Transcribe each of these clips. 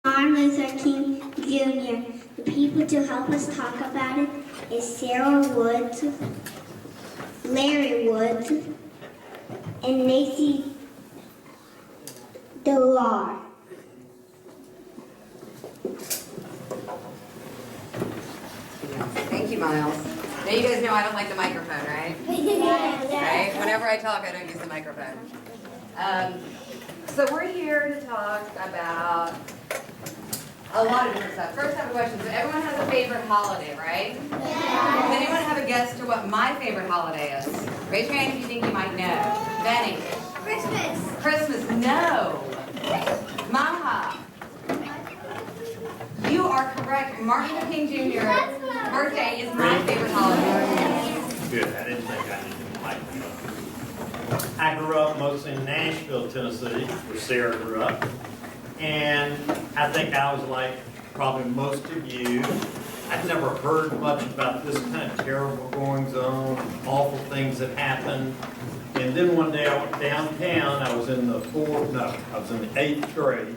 Martin Luther King Jr. The people to help us talk about it is Sarah Woods, Larry Woods, and Naisy Dolar. Thank you, Miles. Now you guys know I don't like the microphone, right? Right? Whenever I talk, I don't use the microphone. So we're here to talk about a lot of different stuff. First, I have a question. So everyone has a favorite holiday, right? Yeah. Does anyone have a guess to what my favorite holiday is? Raise your hand if you think you might know. Benny? Christmas. Christmas? No. Mama? You are correct. Martin Luther King Jr.'s birthday is my favorite holiday. Good. I didn't think I needed a microphone. I grew up mostly in Nashville, Tennessee, where Sarah grew up. And I think I was like probably most of you. I'd never heard much about this kind of terrible goings on, awful things that happened. And then one day I went downtown. I was in the 8th grade.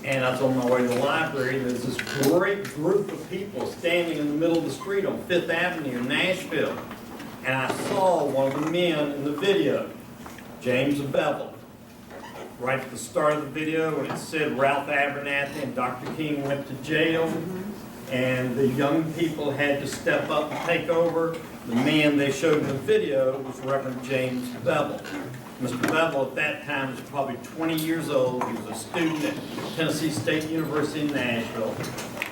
And I was on my way to the library, and there's this great group of people standing in the middle of the street on 5th Avenue in Nashville. And I saw one of the men in the video, James Bevel. Right at the start of the video, when it said Ralph Abernathy and Dr. King went to jail, and the young people had to step up and take over. The man they showed in the video was Reverend James Bevel. Mr. Bevel at that time was probably 20 years old. He was a student at Tennessee State University in Nashville.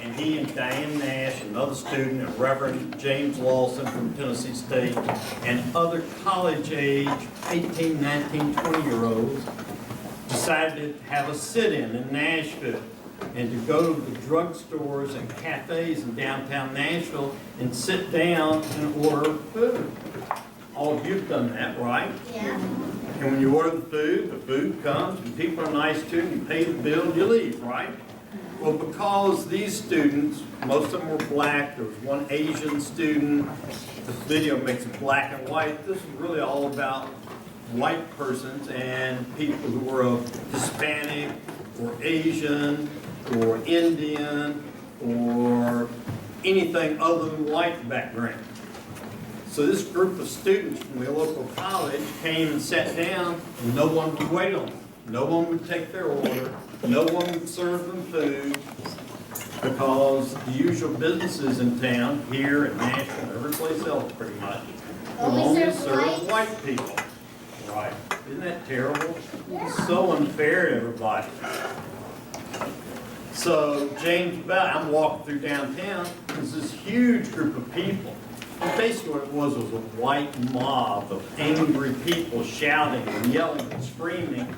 And he and Diane Nash, another student, and Reverend James Lawson from Tennessee State, and other college-age 18, 19, 20-year-olds decided to have a sit-in in Nashville and to go to the drugstores and cafes in downtown Nashville and sit down and order food. All of you've done that, right? Yeah. And when you order the food comes, and people are nice to you, and you pay the bill, and you leave, right? Well, because these students, most of them were black, there was one Asian student, the video makes it black and white. This is really all about white persons and people who were of Hispanic or Asian or Indian or anything other than white background. So this group of students from the local college came and sat down, and no one would wait on them. No one would take their order. No one would serve them food, because the usual businesses in town, here in Nashville and every place else pretty much, would only serve white people. Right. Isn't that terrible? It's so unfair to everybody. So James Bell, I'm walking through downtown, there's this huge group of people. And basically what it was a white mob of angry people shouting and yelling and screaming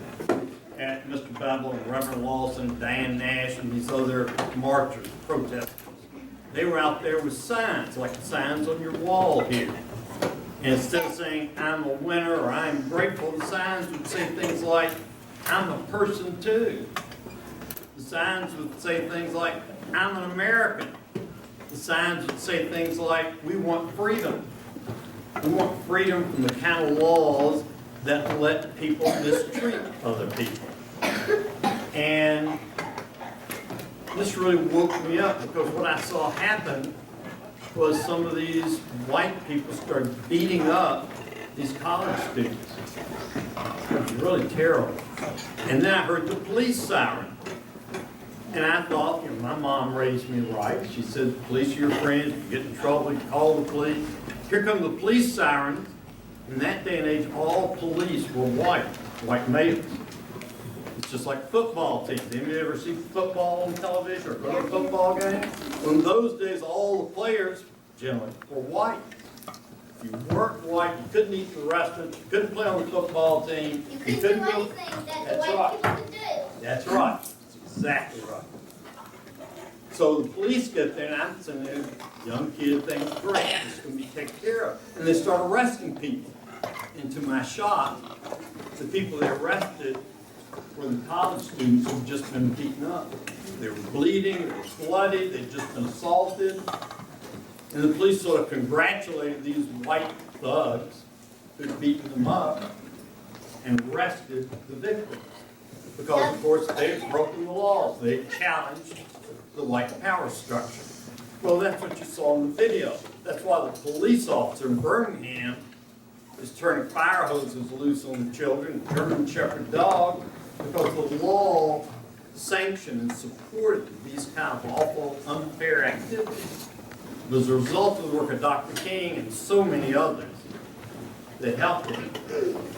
at Mr. Bevel and Reverend Lawson, Diane Nash, and these other marchers, protesters. They were out there with signs, like the signs on your wall here. And instead of saying, I'm a winner or I'm grateful, the signs would say things like, I'm a person too. The signs would say things like, I'm an American. The signs would say things like, we want freedom. We want freedom from the kind of laws that let people mistreat other people. And this really woke me up, because what I saw happen was some of these white people started beating up these college students. It was really terrible. And then I heard the police siren. And I thought, my mom raised me right. She said, police are your friends. If you get in trouble, you call the police. Here come the police sirens. In that day and age, all police were white males. It's just like football teams. Anybody ever see football on television or go to a football game? Well, in those days, all the players, generally, were white. If you weren't white, you couldn't eat in the restaurant, you couldn't play on the football team. You couldn't do anything that the white people could do. That's right. That's exactly right. So the police get there, and I'm sitting there, young kid thinks, great, this is going to be taken care of. And they start arresting people. And to my shock, the people they arrested were the college students who had just been beaten up. They were bleeding, they were bloody, they'd just been assaulted. And the police sort of congratulated these white thugs who'd beaten them up and arrested the victims. Because, of course, they've broken the laws. They've challenged the white power structure. Well, that's what you saw in the video. That's why the police officer in Birmingham is turning fire hoses loose on the children, German Shepherd dog, because the law sanctioned and supported these kind of awful, unfair activities. As a result of the work of Dr. King and so many others that helped him,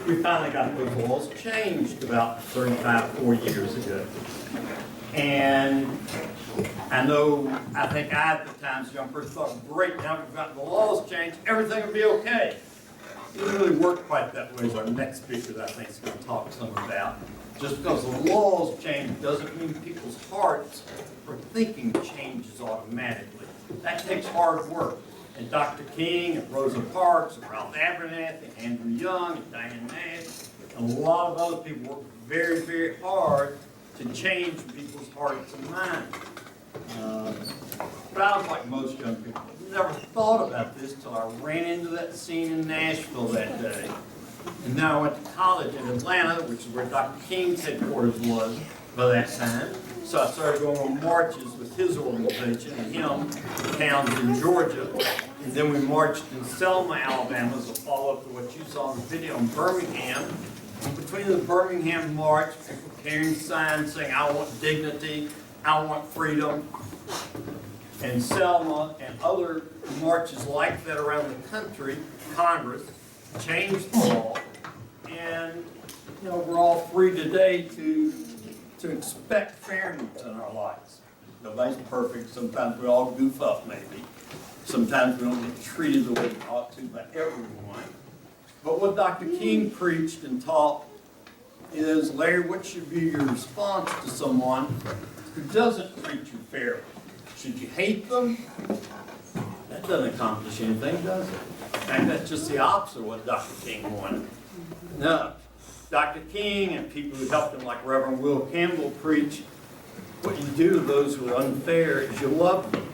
we finally got those laws changed about 4 years ago. And I think I, at the time, as a young person, thought, great, now we've got the laws changed, everything will be okay. It didn't really work quite that way, as our next speaker that I think is going to talk some about. Just because the laws change doesn't mean people's hearts or thinking changes automatically. That takes hard work. And Dr. King and Rosa Parks and Ralph Abernathy and Andrew Young and Diane Nash and a lot of other people work very, very hard to change people's hearts and minds. But I was like most young people. Never thought about this till I ran into that scene in Nashville that day. And then I went to college in Atlanta, which is where Dr. King's headquarters was by that time. So I started going on marches with his organization and him in towns in Georgia. And then we marched in Selma, Alabama as a follow-up to what you saw in the video in Birmingham. And between the Birmingham march, people carrying signs saying, I want dignity, I want freedom, and Selma and other marches like that around the country, Congress changed the law, and we're all free today to expect fairness in our lives. Nobody's perfect. Sometimes we all goof up, maybe. Sometimes we don't get treated the way we ought to by everyone. But what Dr. King preached and taught is, Larry, what should be your response to someone who doesn't treat you fairly? Should you hate them? That doesn't accomplish anything, does it? In fact, that's just the opposite of what Dr. King wanted. No. Dr. King and people who helped him, like Reverend Will Campbell, preach, what you do to those who are unfair is you love them.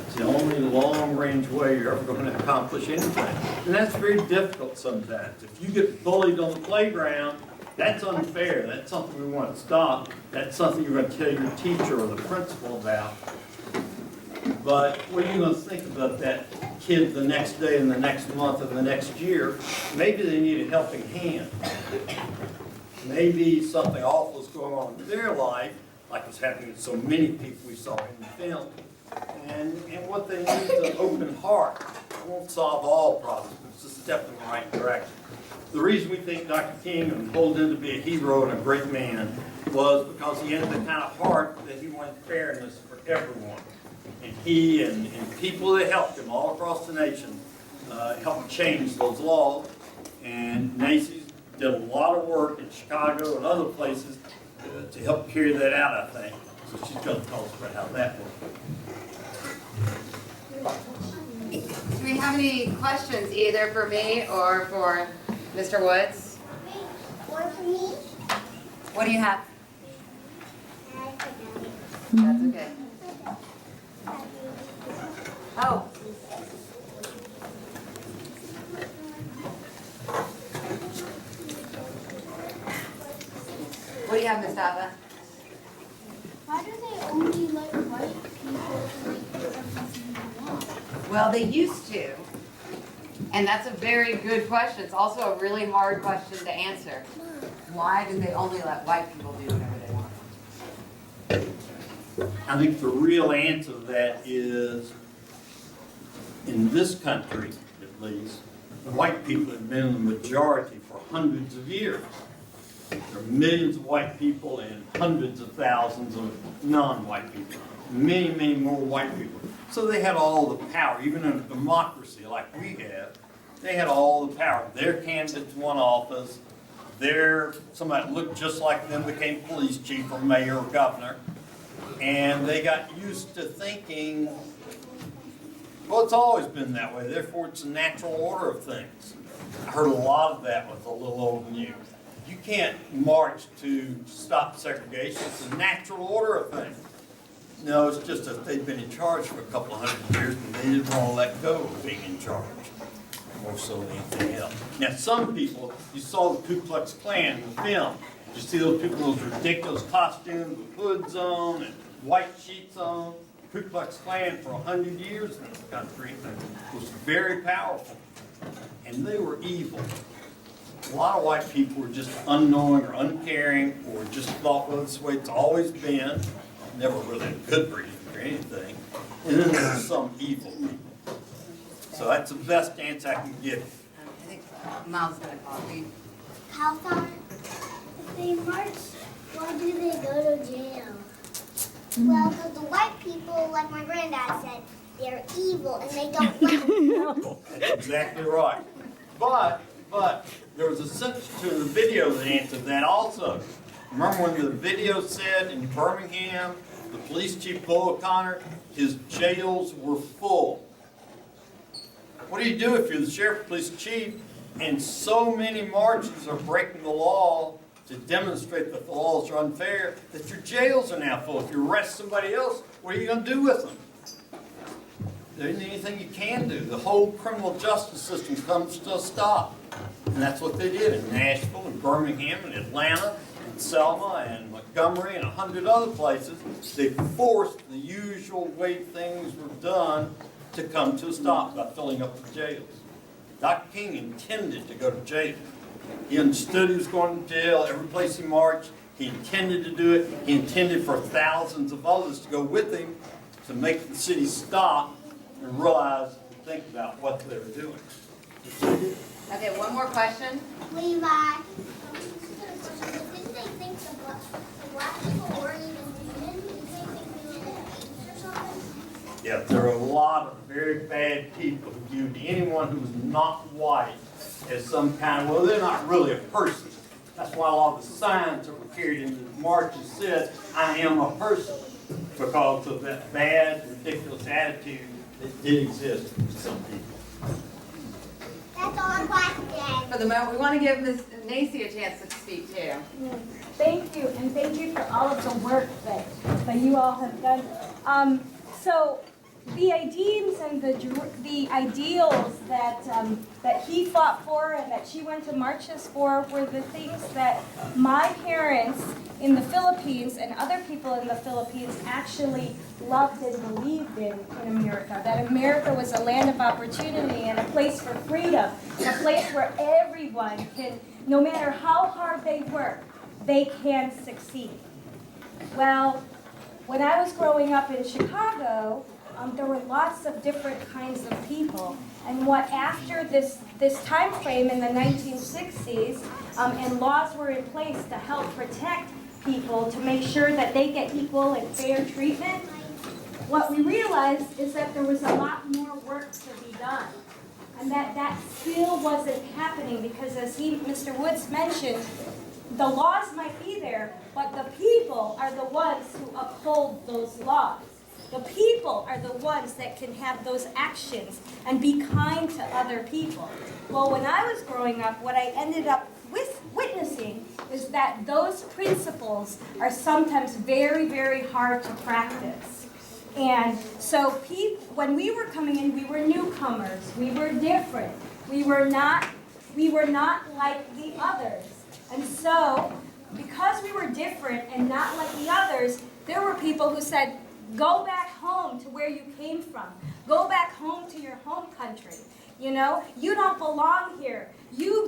It's the only long-range way you're ever going to accomplish anything. And that's very difficult sometimes. If you get bullied on the playground, that's unfair. That's something we want to stop. That's something you're going to tell your teacher or the principal about. But what are you going to think about that kid the next day and the next month and the next year? Maybe they need a helping hand. Maybe something awful is going on in their life, like it's happening to so many people we saw in the film. And what they need is an open heart. It won't solve all problems, but it's a step in the right direction. The reason we think Dr. King and hold him to be a hero and a great man was because he had the kind of heart that he wanted fairness for everyone. And he and people that helped him all across the nation helped change those laws. And Naisy did a lot of work in Chicago and other places to help carry that out, I think. So she's going to tell us about how that worked. Do we have any questions either for me or for Mr. Woods? Or for me? What do you have? I forgot it. That's okay. Oh. What do you have, Miss Dava? Why do they only let white people like do everything they want? Well, they used to. And that's a very good question. It's also a really hard question to answer. Why do they only let white people do whatever they want? I think the real answer to that is, in this country, at least, the white people have been in the majority for hundreds of years. There are millions of white people and hundreds of thousands of non-white people. Many, many more white people. So they had all the power, even in a democracy like we have, they had all the power. Their candidates won office. Somebody that looked just like them became police chief or mayor or governor. And they got used to thinking, well, it's always been that way, therefore it's a natural order of things. I heard a lot of that with a little old news. You can't march to stop segregation, it's a natural order of things. No, it's just that they've been in charge for a couple of hundred years and they didn't want to let go of being in charge. more so than anything else. Now, some people, you saw the Ku Klux Klan in the film. You see those people in those ridiculous costumes with hoods on and white sheets on. Ku Klux Klan for 100 years in this country was very powerful, and they were evil. A lot of white people were just unknowing or uncaring, or just thought, well, this is the way it's always been. Never really a good reason or anything. And then there's some evil people. So that's the best answer I can give. I think Miles is gonna call me. How far? If they march, why do they go to jail? Well, because the white people, like my granddad said, they're evil and they don't like That's exactly right. But there was a sentence to the video that answered that also. Remember when the video said in Birmingham, the police chief, Bull O'Connor, his jails were full. What do you do if you're the sheriff police chief and so many marches are breaking the law to demonstrate that the laws are unfair, that your jails are now full? If you arrest somebody else, what are you going to do with them? There isn't anything you can do. The whole criminal justice system comes to a stop. And that's what they did in Nashville and Birmingham and Atlanta and Selma and Montgomery and 100 other places. They forced the usual way things were done to come to a stop by filling up the jails. Dr. King intended to go to jail. He understood he was going to jail every place he marched. He intended to do it. He intended for thousands of others to go with him to make the city stop and realize and think about what they were doing. Okay, one more question. Levi. Didn't they think the black people weren't even human? Didn't they think they were apes or something? Yeah, there are a lot of very bad people who viewed anyone who was not white as some kind of, well, they're not really a person. That's why a lot of the signs that were carried into the marches said, I am a person, because of that bad, ridiculous attitude that did exist with some people. That's all I'm watching. For the moment, we want to give Ms. Naisy a chance to speak too. Thank you, and thank you for all of the work that you all have done. So the ideals and the ideals that he fought for and that she went to marches for were the things that my parents in the Philippines and other people in the Philippines actually loved and believed in America. That America was a land of opportunity and a place for freedom, a place where everyone can, no matter how hard they work, they can succeed. Well, when I was growing up in Chicago, there were lots of different kinds of people. And what after this time frame in the 1960s, and laws were in place to help protect people, to make sure that they get equal and fair treatment, what we realized is that there was a lot more work to be done. And that still wasn't happening because, as Mr. Woods mentioned, the laws might be there, but the people are the ones who uphold those laws. The people are the ones that can have those actions and be kind to other people. Well, when I was growing up, what I ended up witnessing is that those principles are sometimes very, very hard to practice. And so when we were coming in, we were newcomers. We were different. We were not like the others. And so, because we were different and not like the others, there were people who said, go back home to where you came from. Go back home to your home country. You know, you don't belong here. You're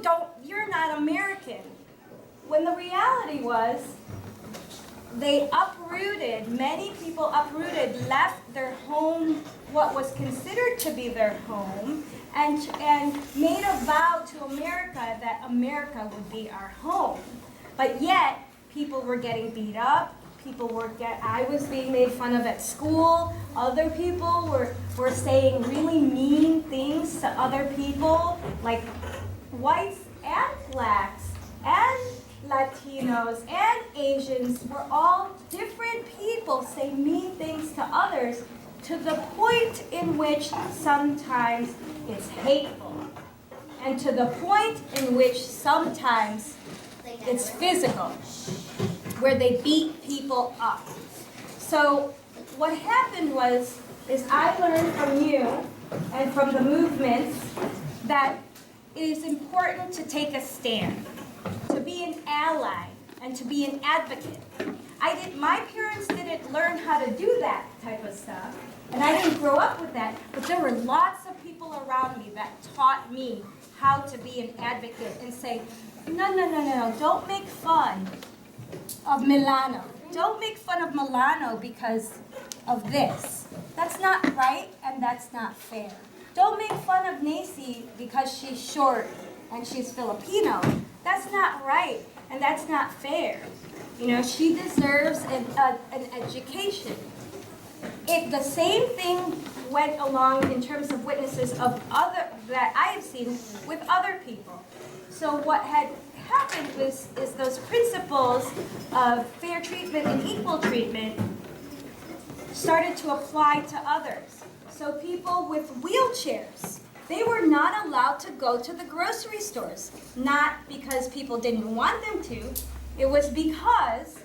not American. When the reality was, many people uprooted, left their home, what was considered to be their home, and made a vow to America that America would be our home. But yet, people were getting beat up. I was being made fun of at school. Other people were saying really mean things to other people, like whites and blacks and Latinos and Asians were all different people saying mean things to others, to the point in which sometimes it's hateful, and to the point in which sometimes it's physical, where they beat people up. So what happened is I learned from you and from the movements that it is important to take a stand, to be an ally, and to be an advocate. My parents didn't learn how to do that type of stuff, and I didn't grow up with that, but there were lots of people around me that taught me how to be an advocate and say, no, don't make fun of Milano. Don't make fun of Milano because of this. That's not right and that's not fair. Don't make fun of Naisy because she's short and she's Filipino. That's not right and that's not fair. You know, she deserves an education. The same thing went along in terms of witnesses of that I have seen with other people. So what had happened is those principles of fair treatment and equal treatment started to apply to others. So people with wheelchairs, they were not allowed to go to the grocery stores. Not because people didn't want them to, it was because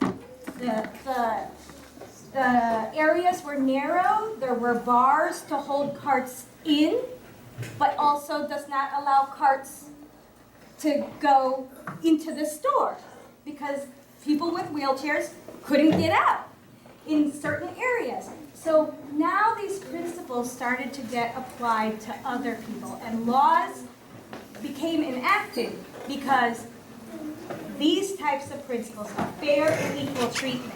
the areas were narrow, there were bars to hold carts in, but also does not allow carts to go into the store because people with wheelchairs couldn't get out in certain areas. So now these principles started to get applied to other people and laws became enacted because these types of principles of fair and equal treatment